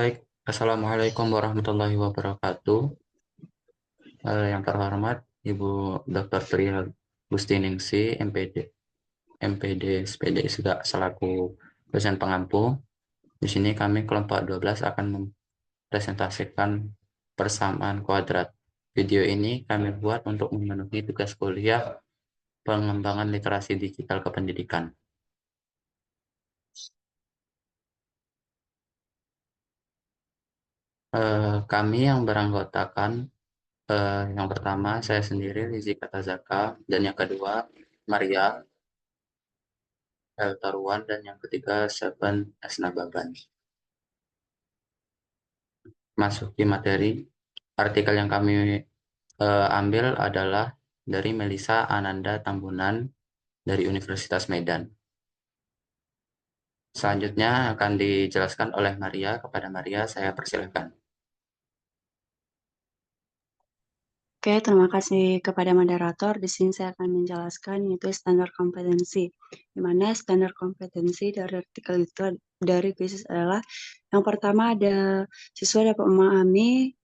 Baik, Assalamualaikum warahmatullahi wabarakatuh. Yang terhormat Ibu Dr. Tria Gustiningsi, MPD, SPD juga selaku dosen pengampu. Di sini kami kelompok 12 akan mempresentasikan persamaan kuadrat. Video ini kami buat untuk memenuhi tugas kuliah pengembangan literasi digital kependidikan. Kami yang beranggotakan yang pertama saya sendiri Lizi Katazaka, dan yang kedua Maria El Taruan, dan yang ketiga Seven Esnababan. Masuki materi, artikel yang kami ambil adalah dari Melisa Ananda Tambunan dari Universitas Medan. Selanjutnya akan dijelaskan oleh Maria. Kepada Maria saya persilahkan. Oke, terima kasih kepada moderator. Di sini saya akan menjelaskan yaitu standar kompetensi. Di mana standar kompetensi dari artikel itu dari kuis adalah yang pertama ada siswa dapat memahami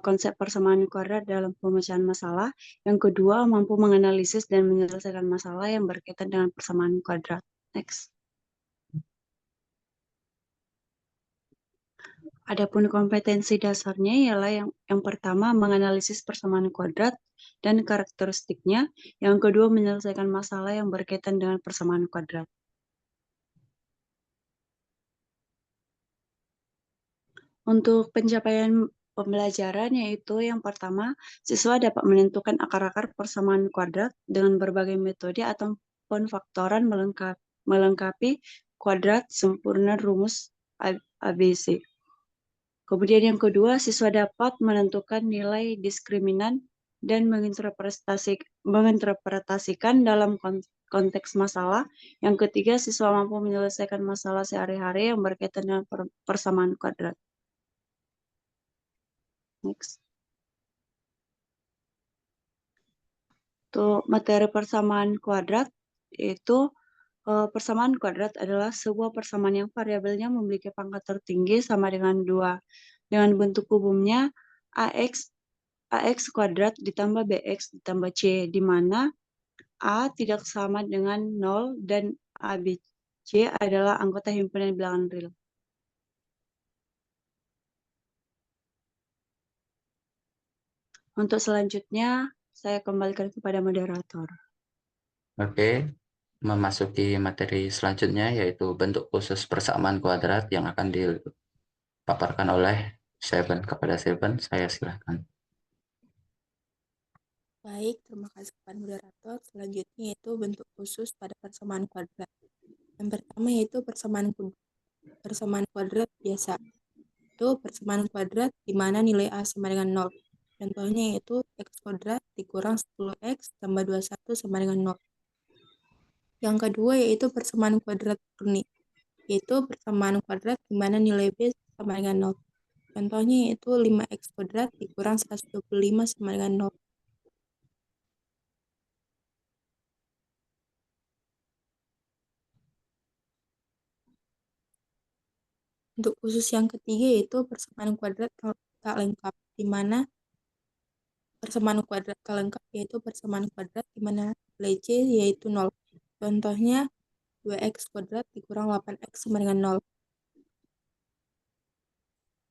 konsep persamaan kuadrat dalam pemecahan masalah. Yang kedua, mampu menganalisis dan menyelesaikan masalah yang berkaitan dengan persamaan kuadrat. Next. Adapun kompetensi dasarnya ialah yang pertama menganalisis persamaan kuadrat dan karakteristiknya, yang kedua menyelesaikan masalah yang berkaitan dengan persamaan kuadrat. Untuk pencapaian pembelajaran yaitu yang pertama, siswa dapat menentukan akar-akar persamaan kuadrat dengan berbagai metode atau penfaktoran melengkapi kuadrat sempurna rumus ABC. Kemudian yang kedua, siswa dapat menentukan nilai diskriminan dan menginterpretasikan dalam konteks masalah. Yang ketiga, siswa mampu menyelesaikan masalah sehari-hari yang berkaitan dengan persamaan kuadrat. Next. Untuk materi persamaan kuadrat, yaitu persamaan kuadrat adalah sebuah persamaan yang variabelnya memiliki pangkat tertinggi sama dengan 2. Dengan bentuk umumnya, AX kuadrat ditambah BX ditambah C, di mana A tidak sama dengan 0 dan ABC adalah anggota himpunan bilangan real. Untuk selanjutnya, saya kembalikan kepada moderator. Oke, memasuki materi selanjutnya yaitu bentuk khusus persamaan kuadrat yang akan dipaparkan oleh Seven. Kepada Seven, saya silakan. Baik, terima kasih kepada moderator. Selanjutnya yaitu bentuk khusus pada persamaan kuadrat. Yang pertama yaitu persamaan kuadrat biasa. Itu persamaan kuadrat di mana nilai A sama dengan 0. Contohnya yaitu X kuadrat dikurang 10X tambah 21 sama dengan 0. Yang kedua yaitu persamaan kuadrat murni, yaitu persamaan kuadrat di mana nilai B sama dengan 0. Contohnya yaitu 5X kuadrat dikurang 125 sama dengan 0. Untuk khusus yang ketiga yaitu persamaan kuadrat tak lengkap, di mana persamaan kuadrat tak lengkap yaitu persamaan kuadrat di mana nilai C yaitu 0. Contohnya 2X kuadrat dikurang 8X sama dengan 0.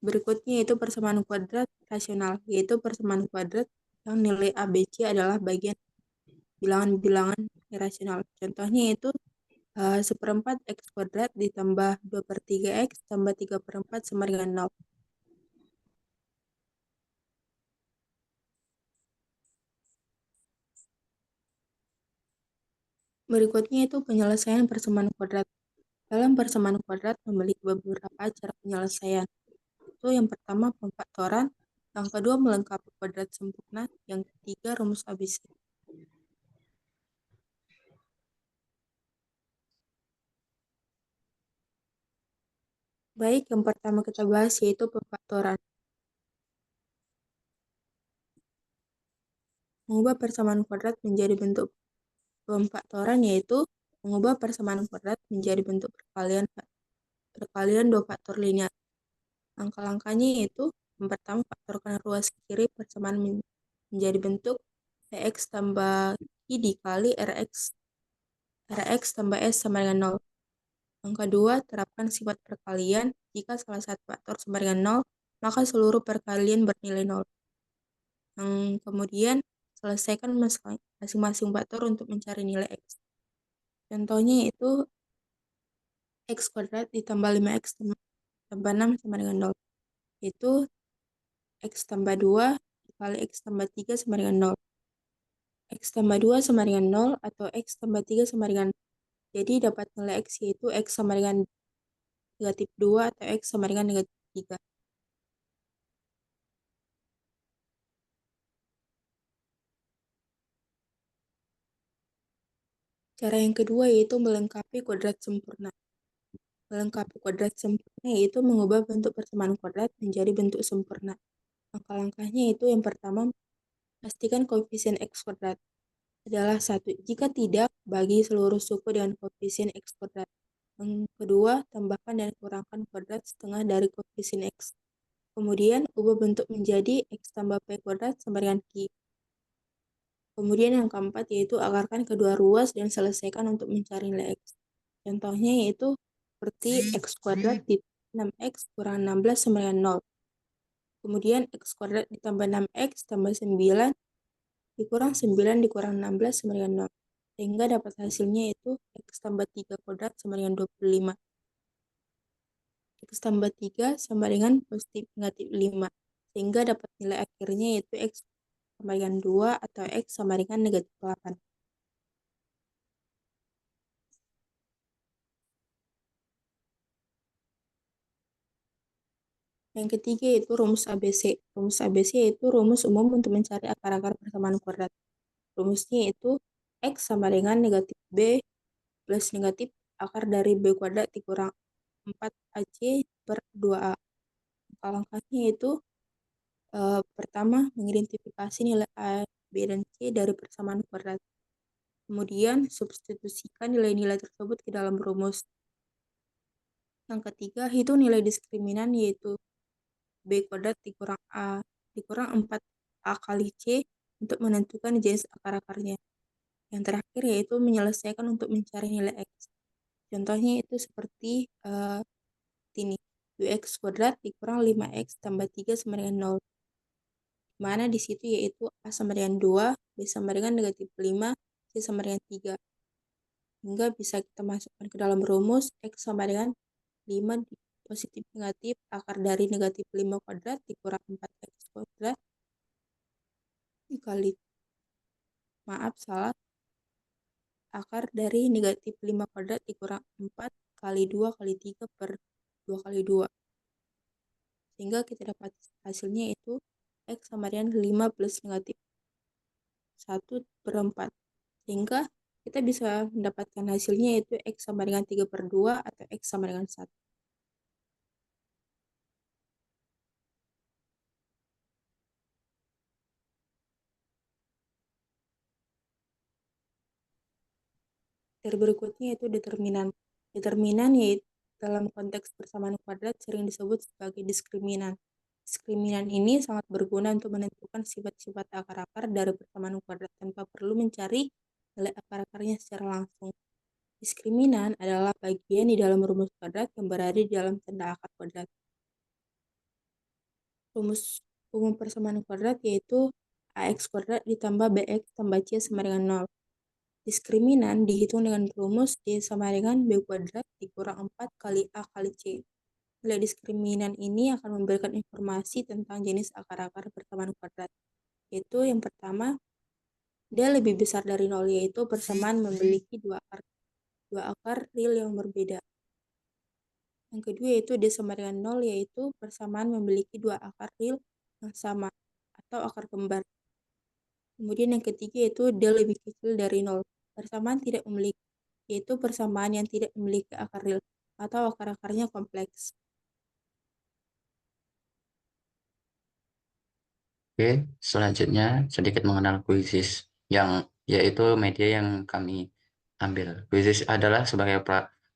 Berikutnya yaitu persamaan kuadrat rasional, yaitu persamaan kuadrat yang nilai A, B, C adalah bagian bilangan-bilangan irasional. Contohnya yaitu 1/4 X kuadrat ditambah 2/3 X tambah 3/4 sama dengan 0. Berikutnya itu penyelesaian persamaan kuadrat. Dalam persamaan kuadrat memiliki beberapa cara penyelesaian. Itu yang pertama pemfaktoran, yang kedua melengkapi kuadrat sempurna, yang ketiga rumus ABC. Baik, yang pertama kita bahas yaitu pemfaktoran. Mengubah persamaan kuadrat menjadi bentuk pemfaktoran yaitu mengubah persamaan kuadrat menjadi bentuk perkalian dua faktor linear. Langkah-langkahnya yaitu yang pertama faktorkan ruas kiri persamaan menjadi bentuk Px tambah I dikali Rx tambah S sama dengan 0. Yang kedua, terapkan sifat perkalian. Jika salah satu faktor sama dengan 0, maka seluruh perkalian bernilai 0. Yang kemudian, selesaikan masing-masing faktor untuk mencari nilai X. Contohnya yaitu X kuadrat ditambah 5X tambah 6 sama dengan 0. Yaitu X tambah 2 dikali X tambah 3 sama dengan 0. X tambah 2 sama dengan 0 atau X tambah 3 sama dengan. Jadi dapat nilai X yaitu X sama dengan negatif 2 atau X sama dengan negatif 3. Cara yang kedua yaitu melengkapi kuadrat sempurna. Melengkapi kuadrat sempurna yaitu mengubah bentuk persamaan kuadrat menjadi bentuk sempurna. Langkah-langkahnya itu yang pertama, pastikan koefisien X kuadrat adalah 1. Jika tidak, bagi seluruh suku dengan koefisien X kuadrat. Yang kedua, tambahkan dan kurangkan kuadrat setengah dari koefisien X. Kemudian, ubah bentuk menjadi X tambah P kuadrat sama dengan Q. Kemudian yang keempat yaitu akarkan kedua ruas dan selesaikan untuk mencari nilai X. Contohnya yaitu seperti X kuadrat ditambah 6X kurang 16 sama dengan 0. Kemudian X kuadrat ditambah 6X tambah 9 dikurang 9 dikurang 16 sama dengan 0. Sehingga dapat hasilnya yaitu X tambah 3 kuadrat sama dengan 25. X tambah 3 sama dengan positif negatif 5. Sehingga dapat nilai akhirnya yaitu X sama dengan 2 atau X sama dengan negatif 8. Yang ketiga yaitu rumus ABC. Rumus ABC yaitu rumus umum untuk mencari akar-akar persamaan kuadrat. Rumusnya yaitu X sama dengan negatif B plus negatif akar dari B kuadrat dikurang 4AC per 2A. Langkah-langkahnya yaitu pertama, mengidentifikasi nilai A, B, dan C dari persamaan kuadrat. Kemudian, substitusikan nilai-nilai tersebut ke dalam rumus. Yang ketiga, hitung nilai diskriminan yaitu B kuadrat dikurang A dikurang 4A kali C untuk menentukan jenis akar-akarnya. Yang terakhir yaitu menyelesaikan untuk mencari nilai X. Contohnya itu seperti ini. UX kuadrat dikurang 5X tambah 3 sama dengan 0. Mana di situ yaitu A sama dengan 2, B sama dengan negatif 5, C sama dengan 3. Hingga bisa kita masukkan ke dalam rumus X sama dengan 5 positif negatif akar dari negatif 5 kuadrat dikurang 4X kuadrat dikali akar dari negatif 5 kuadrat dikurang 4 kali 2 kali 3 per 2 kali 2. Sehingga kita dapat hasilnya itu X sama dengan 5 plus negatif 1 per 4. Sehingga kita bisa mendapatkan hasilnya yaitu X sama dengan 3 per 2 atau X sama dengan 1. Materi berikutnya yaitu determinan. Determinan yaitu dalam konteks persamaan kuadrat sering disebut sebagai diskriminan. Diskriminan ini sangat berguna untuk menentukan sifat-sifat akar-akar dari persamaan kuadrat tanpa perlu mencari nilai akar-akarnya secara langsung. Diskriminan adalah bagian di dalam rumus kuadrat yang berada di dalam tanda akar kuadrat. Rumus umum persamaan kuadrat yaitu AX kuadrat ditambah BX tambah C sama dengan 0. Diskriminan dihitung dengan rumus D sama dengan B kuadrat dikurang 4 kali A kali C. Nilai diskriminan ini akan memberikan informasi tentang jenis akar-akar persamaan kuadrat. Yaitu yang pertama, D lebih besar dari 0, yaitu persamaan memiliki dua akar real yang berbeda. Yang kedua yaitu D sama dengan 0, yaitu persamaan memiliki dua akar real yang sama atau akar kembar. Kemudian yang ketiga yaitu D lebih kecil dari 0. Persamaan tidak memiliki, yaitu persamaan yang tidak memiliki akar real atau akar-akarnya kompleks. Oke, selanjutnya sedikit mengenal Quizzes, yang yaitu media yang kami ambil. Quizzes adalah sebagai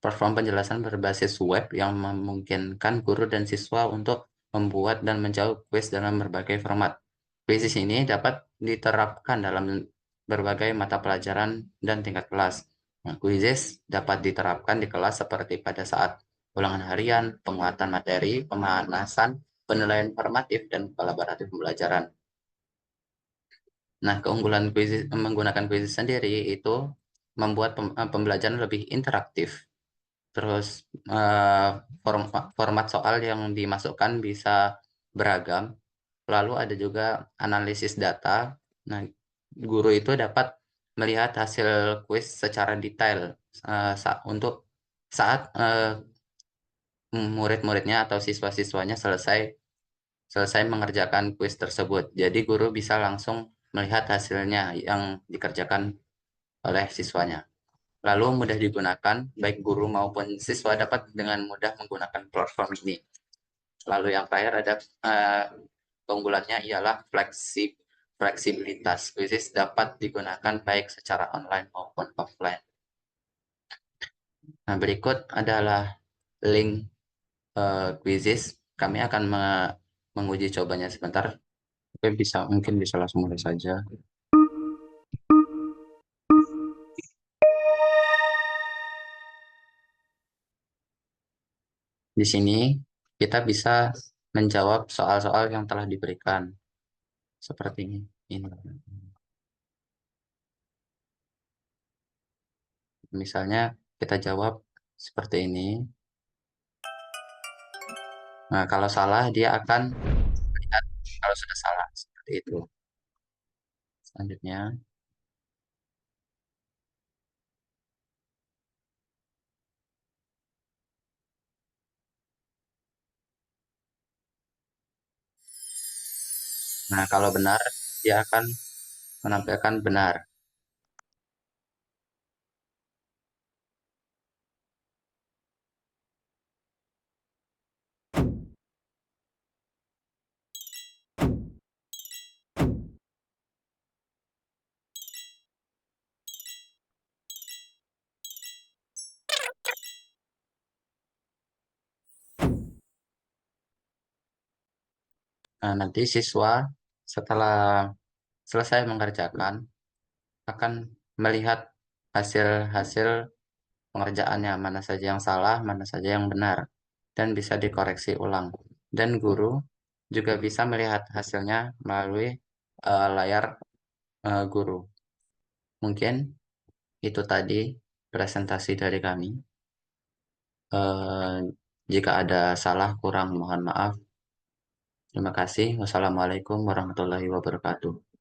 platform penjelasan berbasis web yang memungkinkan guru dan siswa untuk membuat dan menjawab kuis dalam berbagai format. Kuis ini dapat diterapkan dalam berbagai mata pelajaran dan tingkat kelas. Nah, kuisis dapat diterapkan di kelas seperti pada saat ulangan harian, penguatan materi, pemanasan, penilaian formatif, dan kolaboratif pembelajaran. Nah, keunggulan menggunakan kuisis sendiri itu membuat pembelajaran lebih interaktif. Terus format soal yang dimasukkan bisa beragam. Lalu ada juga analisis data. Nah, guru itu dapat melihat hasil kuis secara detail untuk saat murid-muridnya atau siswa-siswanya selesai mengerjakan kuis tersebut. Jadi guru bisa langsung melihat hasilnya yang dikerjakan oleh siswanya. Lalu mudah digunakan, baik guru maupun siswa dapat dengan mudah menggunakan platform ini. Lalu yang terakhir ada keunggulannya ialah fleksibilitas. Kuisis dapat digunakan baik secara online maupun offline. Nah, berikut adalah link Quizizz. Kami akan menguji cobanya sebentar. Oke, mungkin bisa langsung mulai saja. Di sini kita bisa menjawab soal-soal yang telah diberikan seperti ini. Misalnya kita jawab seperti ini. Nah, kalau salah dia akan melihat kalau sudah salah seperti itu. Selanjutnya, nah kalau benar dia akan menampilkan benar. Nah, nanti siswa setelah selesai mengerjakan akan melihat hasil-hasil pengerjaannya, mana saja yang salah, mana saja yang benar, dan bisa dikoreksi ulang. Dan guru juga bisa melihat hasilnya melalui layar guru. Mungkin itu tadi presentasi dari kami. Jika ada salah kurang mohon maaf. Terima kasih. Wassalamualaikum warahmatullahi wabarakatuh.